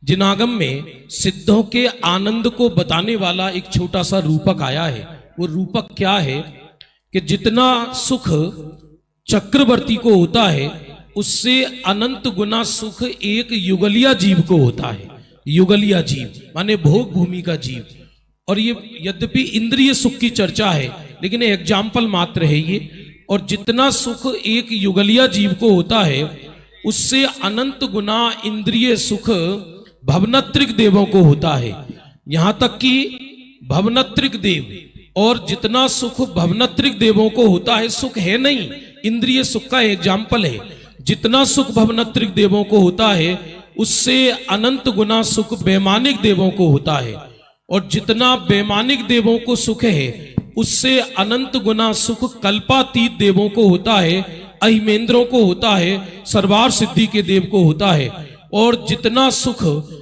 जिनागम में सिद्धों के आनंद को बताने वाला एक छोटा सा रूपक आया है। वो रूपक क्या है कि जितना सुख चक्रवर्ती को होता है उससे अनंत गुना सुख एक युगलिया जीव को होता है। युगलिया जीव माने भोग भूमि का जीव। और ये यद्यपि इंद्रिय सुख की चर्चा है लेकिन एग्जाम्पल मात्र है ये। और जितना सुख एक युगलिया जीव को होता है उससे अनंत गुना इंद्रिय सुख भवनत्रिक देवों को होता है। यहां तक कि भवनत्रिक देव और जितना सुख भवनत्रिक देवों को होता है, सुख है नहीं, इंद्रिय सुख का एग्जाम्पल है। जितना सुख भवनत्रिक देवों को होता है उससे अनंत गुना सुख वैमानिक देवों को होता है। और जितना वैमानिक देवों को सुख है उससे अनंत गुना सुख कल्पातीत देवों को होता है, अहिमेंद्रों को होता है, सर्वार सिद्धि के देव को होता है। और जितना सुख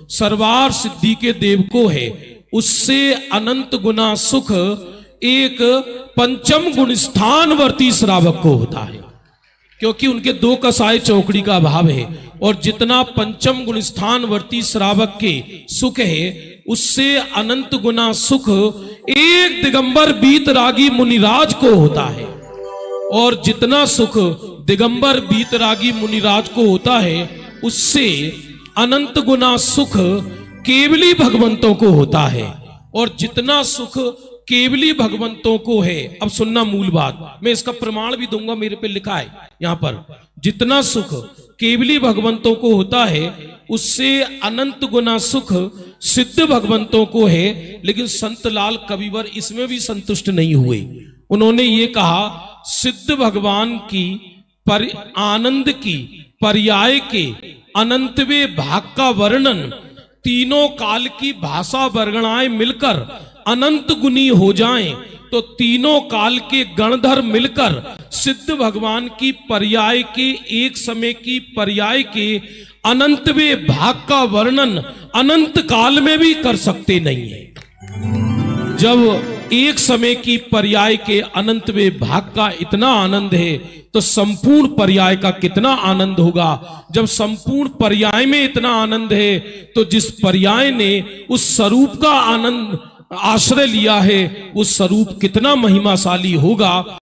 सर्वार सिद्धि के देव को है उससे अनंत गुना सुख एक पंचम गुण स्थानवर्ती श्रावक को होता है, क्योंकि उनके दो कसाय चौकड़ी का अभाव है। और जितना पंचम गुण स्थानवर्ती श्रावक के सुख है उससे अनंत गुना सुख एक दिगंबर बीतरागी मुनिराज को होता है। और जितना सुख दिगंबर बीतरागी मुनिराज को होता है उससे अनंत गुना सुख केवली भगवंतों को होता है। और जितना सुख केवली भगवंतों को है, अब सुनना मूल बात, मैं इसका प्रमाण भी दूंगा, मेरे पे लिखा है यहां पर। जितना सुख केवली भगवंतों को होता है उससे अनंत गुना सुख सिद्ध भगवंतों को है। लेकिन संतलाल कविवर इसमें भी संतुष्ट नहीं हुए। उन्होंने ये कहा सिद्ध भगवान की आनंद की पर्याय के अनंतवे भाग का वर्णन तीनों काल की भाषा वर्गणाएं मिलकर अनंत गुनी हो जाएं तो तीनों काल के गणधर मिलकर सिद्ध भगवान की पर्याय के एक समय की पर्याय के अनंतवे भाग का वर्णन अनंत काल में भी कर सकते नहीं है। जब एक समय की पर्याय के अनंतवे भाग का इतना आनंद है तो संपूर्ण पर्याय का कितना आनंद होगा। जब संपूर्ण पर्याय में इतना आनंद है तो जिस पर्याय ने उस स्वरूप का आनंद आश्रय लिया है उस स्वरूप कितना महिमाशाली होगा।